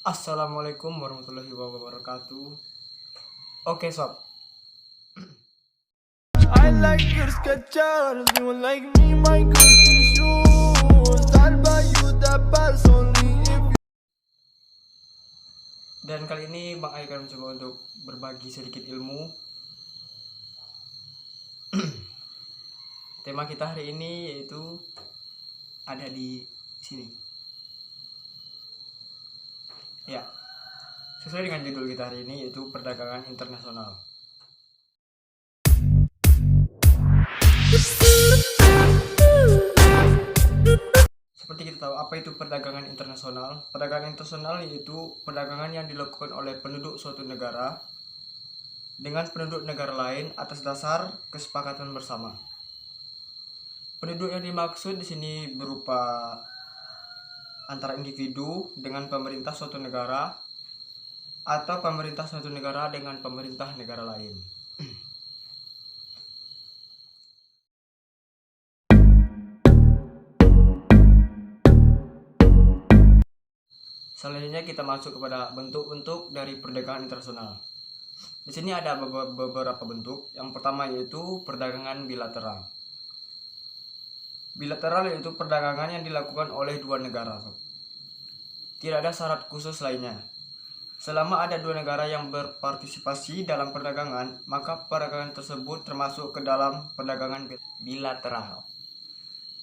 Assalamualaikum warahmatullahi wabarakatuh. Oke sob, I like your Skechers, you like me, my Gucci shoes. I'll buy you the best only if dan kali ini Bang Ai akan mencoba untuk berbagi sedikit ilmu. Tema kita hari ini yaitu ada di sini. Ya, sesuai dengan judul kita hari ini yaitu perdagangan internasional. Seperti kita tahu, apa itu perdagangan internasional? Perdagangan internasional yaitu perdagangan yang dilakukan oleh penduduk suatu negara dengan penduduk negara lain atas dasar kesepakatan bersama. Penduduk yang dimaksud di sini berupa antara individu dengan pemerintah suatu negara atau pemerintah suatu negara dengan pemerintah negara lain. Selanjutnya kita masuk kepada bentuk-bentuk dari perdagangan internasional. Di sini ada beberapa bentuk. Yang pertama yaitu perdagangan bilateral. Bilateral yaitu perdagangan yang dilakukan oleh dua negara. Tidak ada syarat khusus lainnya. Selama ada dua negara yang berpartisipasi dalam perdagangan, maka perdagangan tersebut termasuk ke dalam perdagangan bilateral.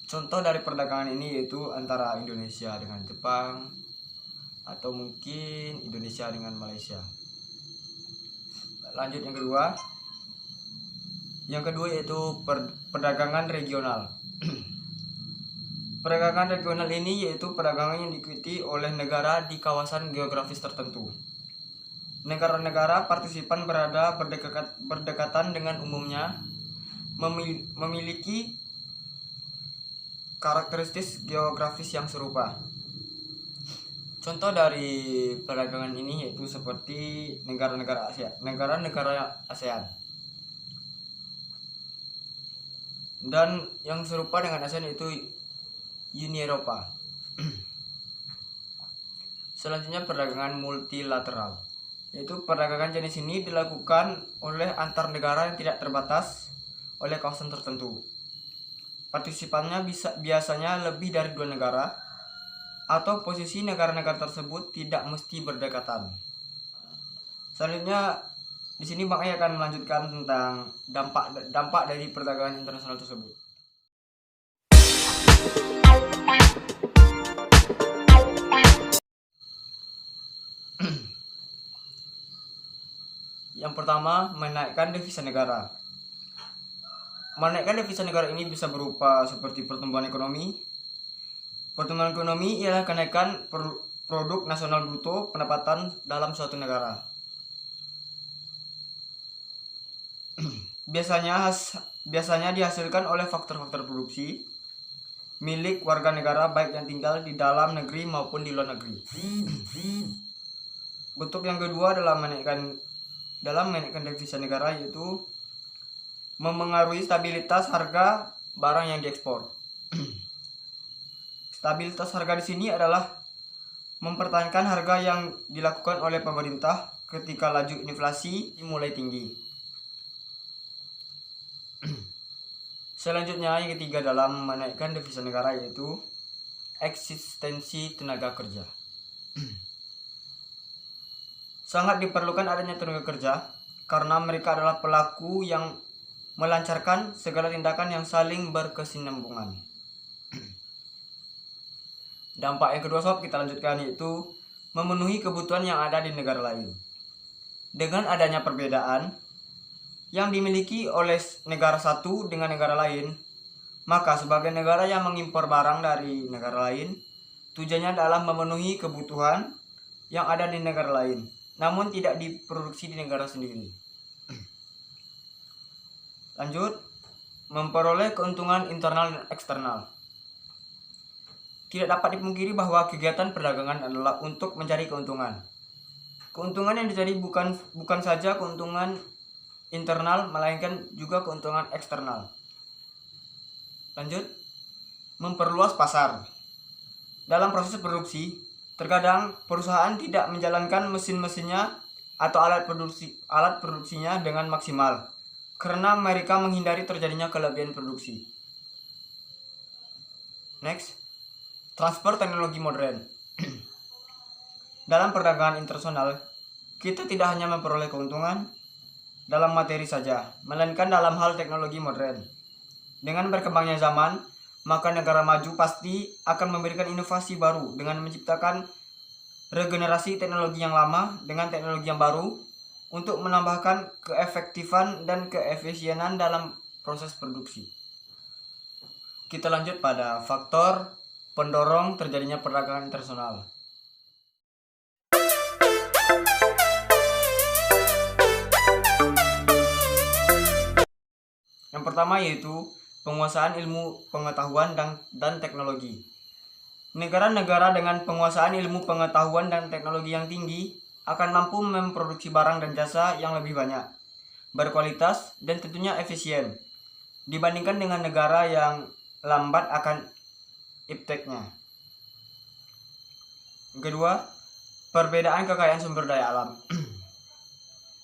Contoh dari perdagangan ini yaitu antara Indonesia dengan Jepang, atau mungkin Indonesia dengan Malaysia. Lanjut yang kedua. Yang kedua yaitu perdagangan regional. Perdagangan regional ini yaitu perdagangan yang diikuti oleh negara di kawasan geografis tertentu. Negara-negara partisipan berada berdekatan dengan umumnya memiliki karakteristik geografis yang serupa. Contoh dari perdagangan ini yaitu seperti negara-negara ASEAN. Dan yang serupa dengan ASEAN itu Uni Eropa. Selanjutnya perdagangan multilateral, yaitu perdagangan jenis ini dilakukan oleh antar negara yang tidak terbatas oleh kawasan tertentu. Partisipannya biasanya lebih dari dua negara, atau posisi negara-negara tersebut tidak mesti berdekatan. Selanjutnya di sini Bang Ai akan melanjutkan tentang dampak dari perdagangan internasional tersebut. Yang pertama, menaikkan devisa negara. Menaikkan devisa negara ini bisa berupa seperti pertumbuhan ekonomi. Pertumbuhan ekonomi ialah kenaikan produk nasional bruto pendapatan dalam suatu negara. Biasanya dihasilkan oleh faktor-faktor produksi milik warga negara baik yang tinggal di dalam negeri maupun di luar negeri. Bentuk yang kedua dalam menaikkan devisa negara yaitu memengaruhi stabilitas harga barang yang diekspor. Stabilitas harga di sini adalah mempertahankan harga yang dilakukan oleh pemerintah ketika laju inflasi mulai tinggi. Selanjutnya yang ketiga dalam menaikkan devisa negara yaitu eksistensi tenaga kerja. Sangat diperlukan adanya tenaga kerja karena mereka adalah pelaku yang melancarkan segala tindakan yang saling berkesinambungan. Dampak yang kedua sob kita lanjutkan yaitu memenuhi kebutuhan yang ada di negara lain. Dengan adanya perbedaan yang dimiliki oleh negara satu dengan negara lain, maka sebagai negara yang mengimpor barang dari negara lain, tujuannya adalah memenuhi kebutuhan yang ada di negara lain, namun tidak diproduksi di negara sendiri. Lanjut, memperoleh keuntungan internal dan eksternal. Tidak dapat dipungkiri bahwa kegiatan perdagangan adalah untuk mencari keuntungan. Keuntungan yang dicari bukan saja keuntungan internal, melainkan juga keuntungan eksternal. Lanjut, memperluas pasar. Dalam proses produksi, Terkadang perusahaan tidak menjalankan mesin-mesinnya atau alat produksinya dengan maksimal karena mereka menghindari terjadinya kelebihan produksi. Next, transfer teknologi modern. Dalam perdagangan internasional, kita tidak hanya memperoleh keuntungan dalam materi saja, melainkan dalam hal teknologi modern. Dengan berkembangnya zaman, maka negara maju pasti akan memberikan inovasi baru dengan menciptakan regenerasi teknologi yang lama dengan teknologi yang baru untuk menambahkan keefektifan dan keefisienan dalam proses produksi. Kita lanjut pada faktor pendorong terjadinya perdagangan internasional. Yang pertama yaitu penguasaan ilmu pengetahuan dan teknologi. Negara-negara dengan penguasaan ilmu pengetahuan dan teknologi yang tinggi akan mampu memproduksi barang dan jasa yang lebih banyak, berkualitas, dan tentunya efisien dibandingkan dengan negara yang lambat akan ipteknya. Kedua, perbedaan kekayaan sumber daya alam.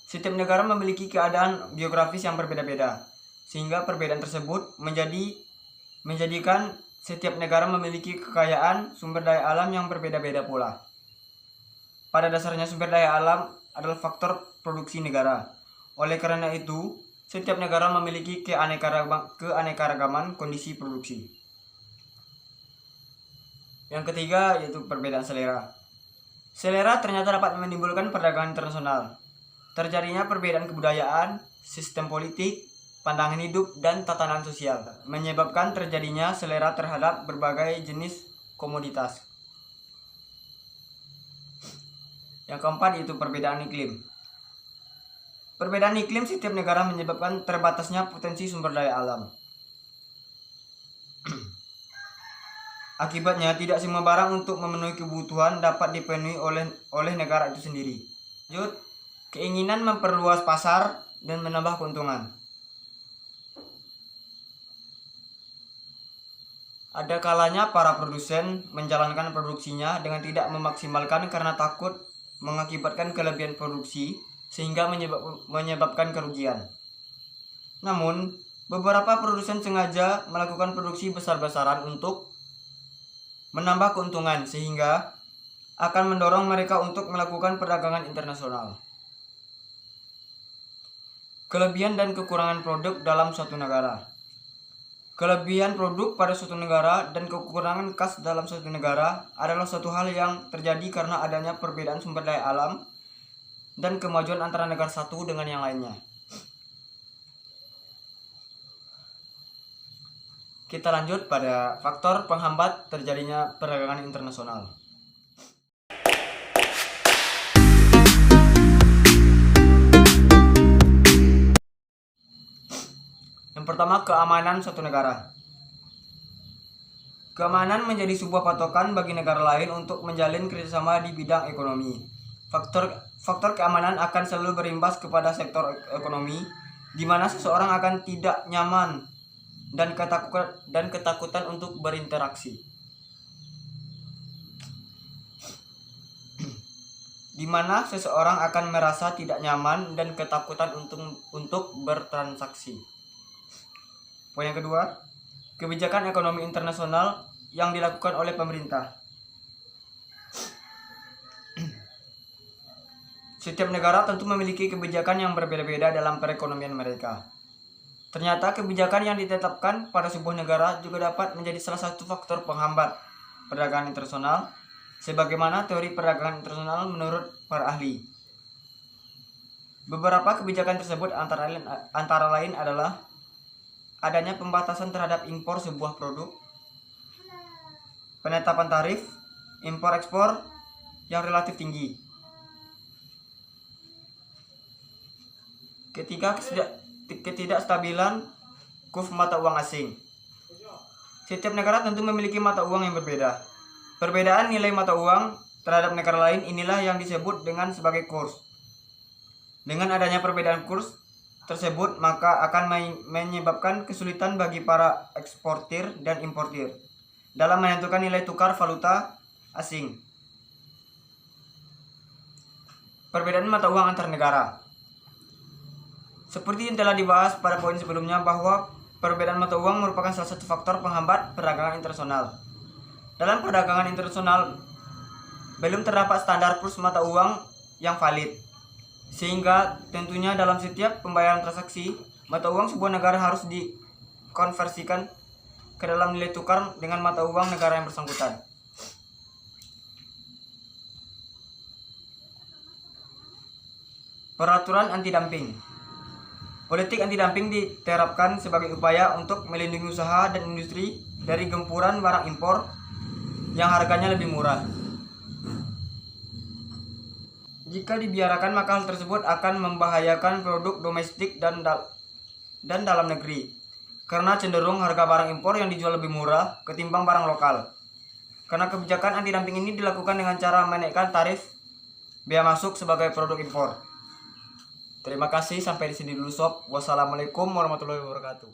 Setiap negara memiliki keadaan geografis yang berbeda-beda, sehingga perbedaan tersebut menjadikan setiap negara memiliki kekayaan sumber daya alam yang berbeda-beda pula. Pada dasarnya sumber daya alam adalah faktor produksi negara. Oleh karena itu, setiap negara memiliki keanekaragaman kondisi produksi. Yang ketiga yaitu perbedaan selera. Selera ternyata dapat menimbulkan perdagangan internasional. Terjadinya perbedaan kebudayaan, sistem politik, pandangan hidup, dan tatanan sosial menyebabkan terjadinya selera terhadap berbagai jenis komoditas. Yang keempat yaitu perbedaan iklim. Perbedaan iklim setiap negara menyebabkan terbatasnya potensi sumber daya alam. Akibatnya tidak semua barang untuk memenuhi kebutuhan dapat dipenuhi oleh negara itu sendiri. Lanjut, keinginan memperluas pasar dan menambah keuntungan. Ada kalanya para produsen menjalankan produksinya dengan tidak memaksimalkan karena takut mengakibatkan kelebihan produksi sehingga menyebabkan kerugian. Namun, beberapa produsen sengaja melakukan produksi besar-besaran untuk menambah keuntungan sehingga akan mendorong mereka untuk melakukan perdagangan internasional. Kelebihan dan kekurangan produk dalam suatu negara. Kelebihan produk pada suatu negara dan kekurangan kas dalam suatu negara adalah suatu hal yang terjadi karena adanya perbedaan sumber daya alam dan kemajuan antara negara satu dengan yang lainnya. Kita lanjut pada faktor penghambat terjadinya perdagangan internasional. Yang pertama, keamanan suatu negara. Keamanan menjadi sebuah patokan bagi negara lain untuk menjalin kerjasama di bidang ekonomi. Faktor keamanan akan selalu berimbas kepada sektor ekonomi, di mana seseorang akan tidak nyaman dan ketakutan untuk berinteraksi. Di mana seseorang akan merasa tidak nyaman dan ketakutan untuk bertransaksi. Poin yang kedua, kebijakan ekonomi internasional yang dilakukan oleh pemerintah. Setiap negara tentu memiliki kebijakan yang berbeda-beda dalam perekonomian mereka. Ternyata kebijakan yang ditetapkan pada sebuah negara juga dapat menjadi salah satu faktor penghambat perdagangan internasional, sebagaimana teori perdagangan internasional menurut para ahli. Beberapa kebijakan tersebut antara lain adalah adanya pembatasan terhadap impor sebuah produk, penetapan tarif impor-ekspor yang relatif tinggi. Ketiga, ketidakstabilan kurs mata uang asing. Setiap negara tentu memiliki mata uang yang berbeda. Perbedaan nilai mata uang terhadap negara lain inilah yang disebut dengan sebagai kurs. Dengan adanya perbedaan kurs tersebut, maka akan menyebabkan kesulitan bagi para eksportir dan importir dalam menentukan nilai tukar valuta asing. Perbedaan mata uang antar negara. Seperti yang telah dibahas pada poin sebelumnya bahwa perbedaan mata uang merupakan salah satu faktor penghambat perdagangan internasional. Dalam perdagangan internasional, belum terdapat standar kurs mata uang yang valid, sehingga tentunya dalam setiap pembayaran transaksi, mata uang sebuah negara harus dikonversikan ke dalam nilai tukar dengan mata uang negara yang bersangkutan. Peraturan anti-dumping. Politik anti-dumping diterapkan sebagai upaya untuk melindungi usaha dan industri dari gempuran barang impor yang harganya lebih murah. Jika dibiarkan, maka hal tersebut akan membahayakan produk domestik dan dalam negeri, karena cenderung harga barang impor yang dijual lebih murah ketimbang barang lokal. Karena kebijakan anti-dumping ini dilakukan dengan cara menaikkan tarif bea masuk sebagai produk impor. Terima kasih, sampai di sini dulu sob. Wassalamualaikum warahmatullahi wabarakatuh.